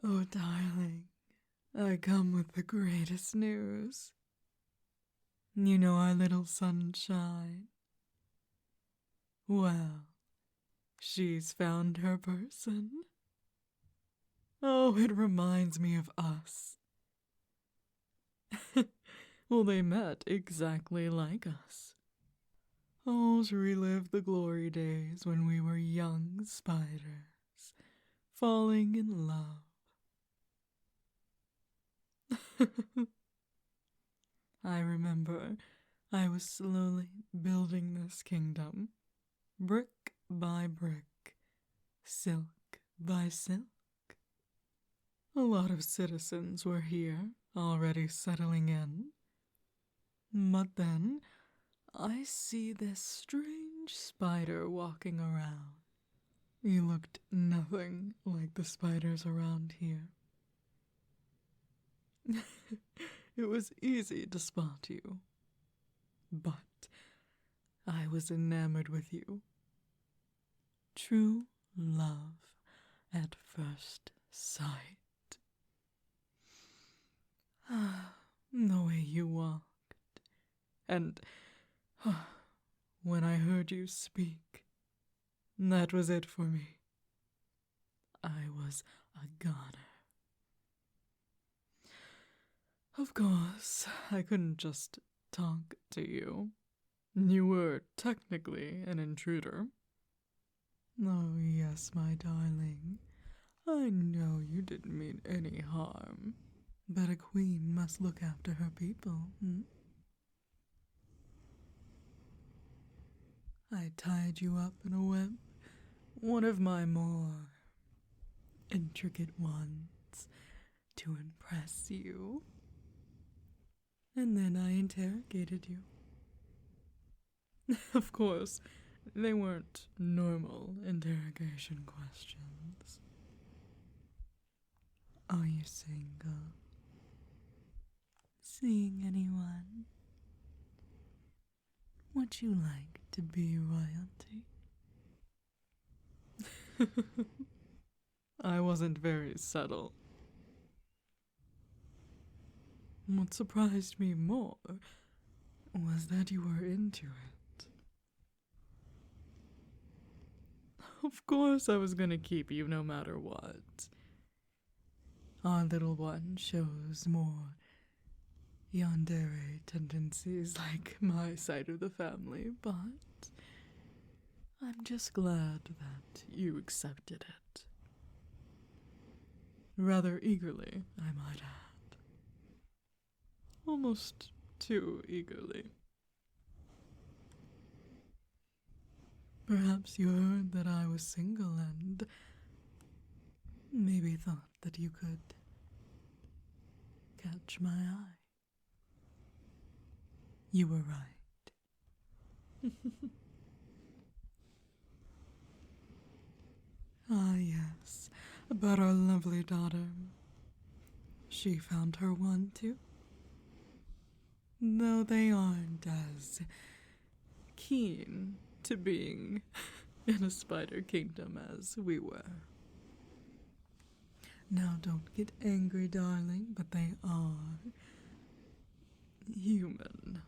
Oh, darling, I come with the greatest news. You know our little sunshine? Well, she's found her person. Oh, it reminds me of us. Well, they met exactly like us. Oh, to relive the glory days when we were young spiders, falling in love. I remember I was slowly building this kingdom, brick by brick, silk by silk. A lot of citizens were here, already settling in. But then I see this strange spider walking around. He looked nothing like the spiders around here. It was easy to spot you. But I was enamored with you. True love at first sight. The way you walked. And when I heard you speak, that was it for me. I was a goner. Of course, I couldn't just talk to you. You were technically an intruder. Oh, yes, my darling. I know you didn't mean any harm. But a queen must look after her people. I tied you up in a web, one of my more intricate ones, to impress you. And then I interrogated you. Of course, they weren't normal interrogation questions. Are you single? Seeing anyone? Would you like to be royalty? I wasn't very subtle. What surprised me more was that you were into it. Of course I was gonna keep you no matter what. Our little one shows more yandere tendencies like my side of the family, but I'm just glad that you accepted it. Rather eagerly, I might add. Almost too eagerly. Perhaps you heard that I was single and maybe thought that you could catch my eye. You were right. Ah, yes, about our lovely daughter. She found her one, too. Though they aren't as keen to being in a spider kingdom as we were. Now, don't get angry, darling, but they are human.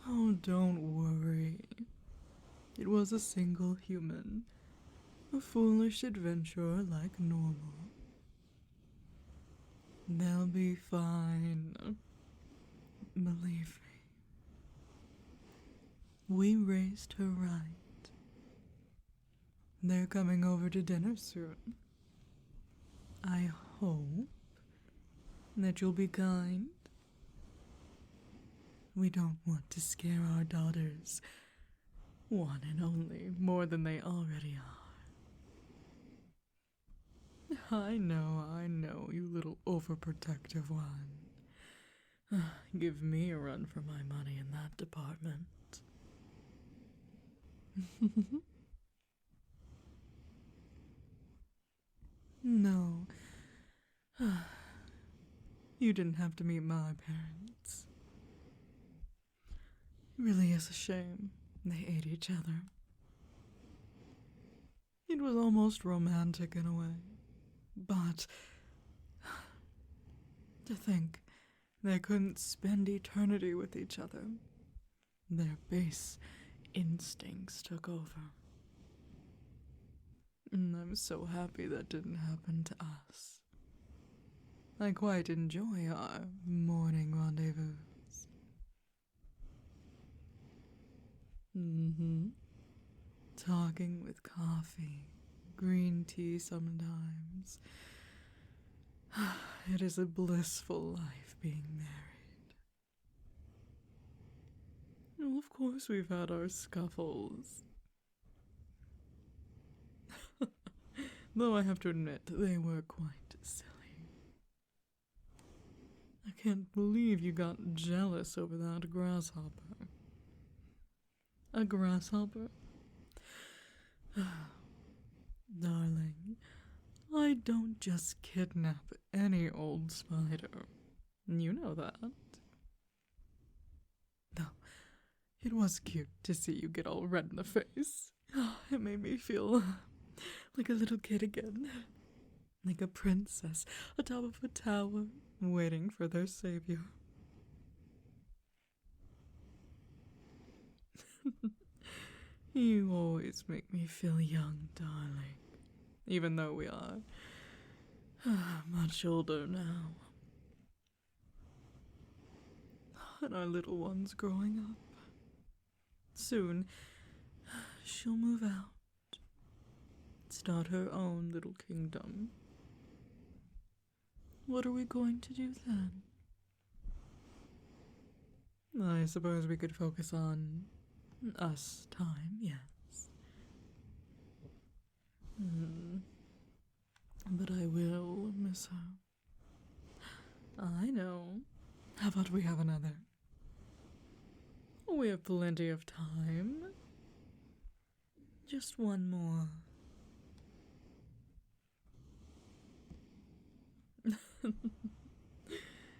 Oh, don't worry. It was a single human, a foolish adventurer like normal. They'll be fine. Believe me. We raised her right. They're coming over to dinner soon. I hope that you'll be kind. We don't want to scare our daughters, one and only, more than they already are. I know, you little overprotective one. Give me a run for my money in that department. No. You didn't have to meet my parents. Really is a shame. They ate each other. It was almost romantic in a way. But to think they couldn't spend eternity with each other. Their base instincts took over. And I'm so happy that didn't happen to us. I quite enjoy our morning rendezvous. Talking with coffee, green tea sometimes. It is a blissful life being married. Well, of course we've had our scuffles. Though I have to admit, they were quite silly. I can't believe you got jealous over that grasshopper. A grasshopper? Darling, I don't just kidnap any old spider. You know that. Though, it was cute to see you get all red in the face. It made me feel like a little kid again. Like a princess atop of a tower, waiting for their savior. You always make me feel young, darling. Even though we are much older now. And our little one's growing up. Soon, she'll move out. Start her own little kingdom. What are we going to do then? I suppose we could focus on us time, yes. But I will miss her. I know. How about we have another? We have plenty of time. Just one more.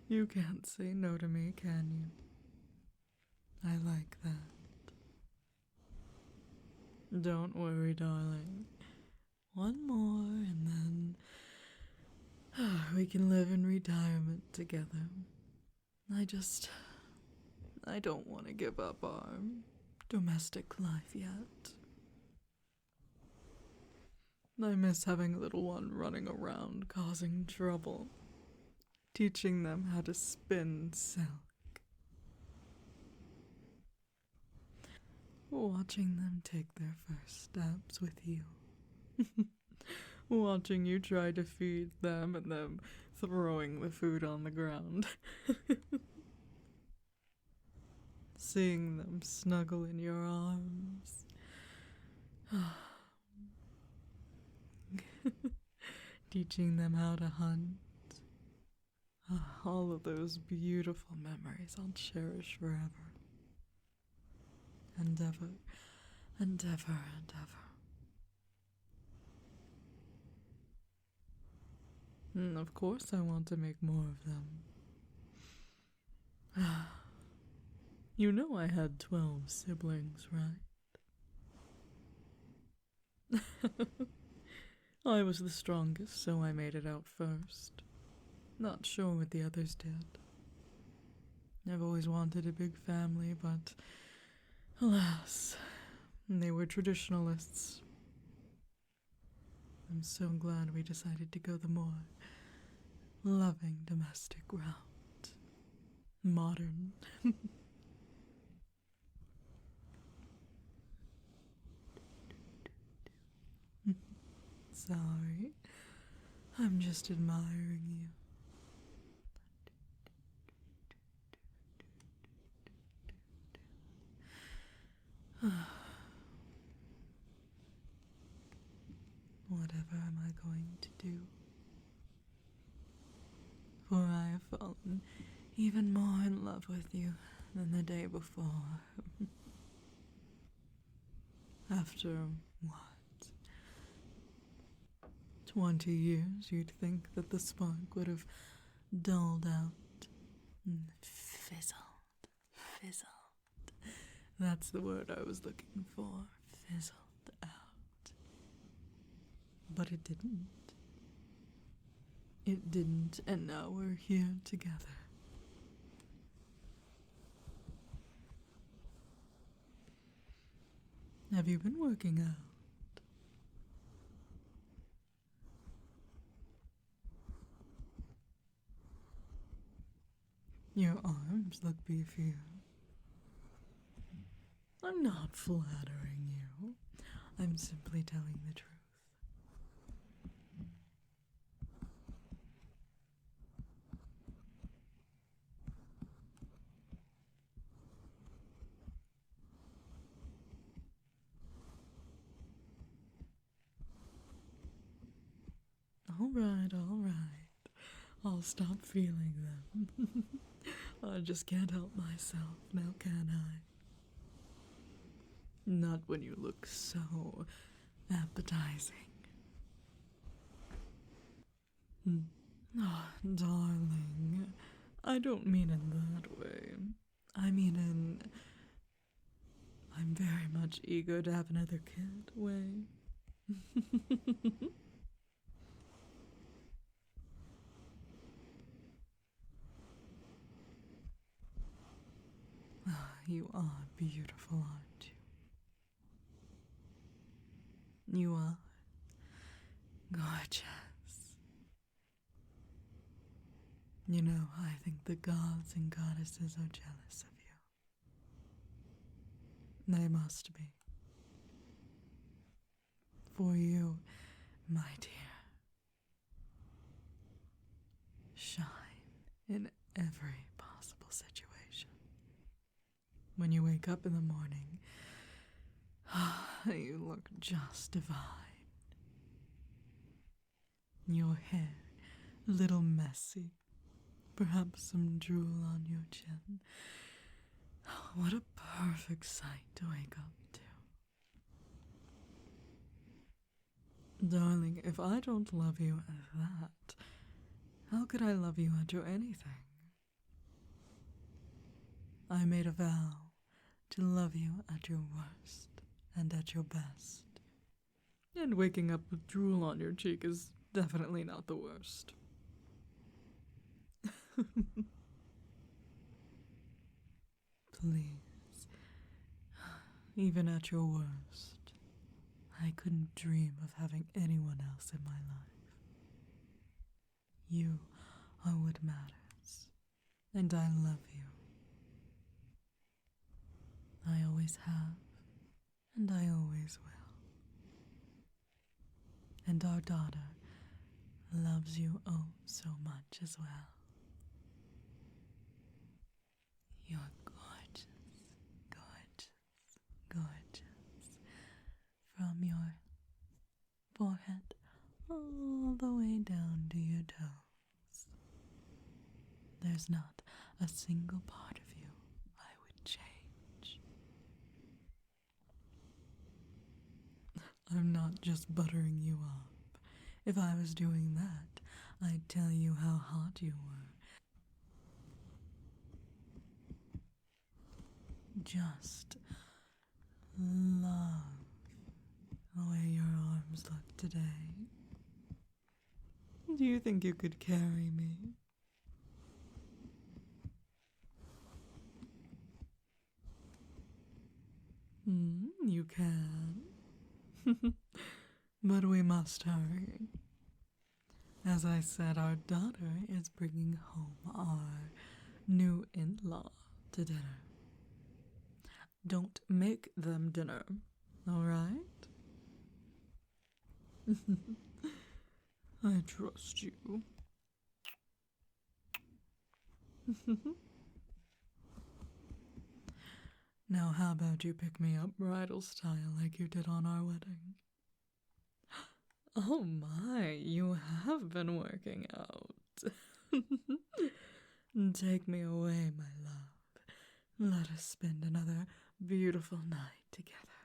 You can't say no to me, can you? I like that. Don't worry, darling. One more, and then we can live in retirement together. I don't want to give up our domestic life yet. I miss having a little one running around causing trouble, teaching them how to spin silk, watching them take their first steps with you, watching you try to feed them and them throwing the food on the ground, seeing them snuggle in your arms. Teaching them how to hunt. All of those beautiful memories I'll cherish forever. And ever, and ever, and ever. And of course I want to make more of them. You know I had 12 siblings, right? I was the strongest, so I made it out first. Not sure what the others did. I've always wanted a big family, but alas, they were traditionalists. I'm so glad we decided to go the more loving domestic route. Modern. Sorry, I'm just admiring you. Whatever am I going to do? For I have fallen even more in love with you than the day before. After what? 20 years, you'd think that the spark would have dulled out and fizzled. That's the word I was looking for. Fizzled out. But it didn't. It didn't, and now we're here together. Have you been working out? Your arms look beefier. I'm not flattering you. I'm simply telling the truth. All right. I'll stop feeling them. I just can't help myself now, can I? Not when you look so appetizing. Oh, darling, I don't mean in that way. I mean in I'm very much eager to have another kid way. You are beautiful, aren't you? You are gorgeous. You know, I think the gods and goddesses are jealous of you. They must be. For you, my dear, shine in every possible situation. When you wake up in the morning, you look just divine. Your hair, a little messy, perhaps some drool on your chin. What a perfect sight to wake up to. Darling, if I don't love you at that, how could I love you at your anything? I made a vow to love you at your worst and at your best. And waking up with drool on your cheek is definitely not the worst. Please, even at your worst, I couldn't dream of having anyone else in my life. You are what matters, and I love you. I always have, and I always will. And our daughter loves you oh so much as well. You're gorgeous, gorgeous, gorgeous. From your forehead all the way down to your toes. There's not a single part of you I would change. I'm not just buttering you up. If I was doing that, I'd tell you how hot you were. Just love the way your arms look today. Do you think you could carry me? You can. But we must hurry. As I said, our daughter is bringing home our new in-law to dinner. Don't make them dinner, all right? I trust you. Now, how about you pick me up bridal style like you did on our wedding? Oh my, you have been working out. Take me away, my love. Let us spend another beautiful night together.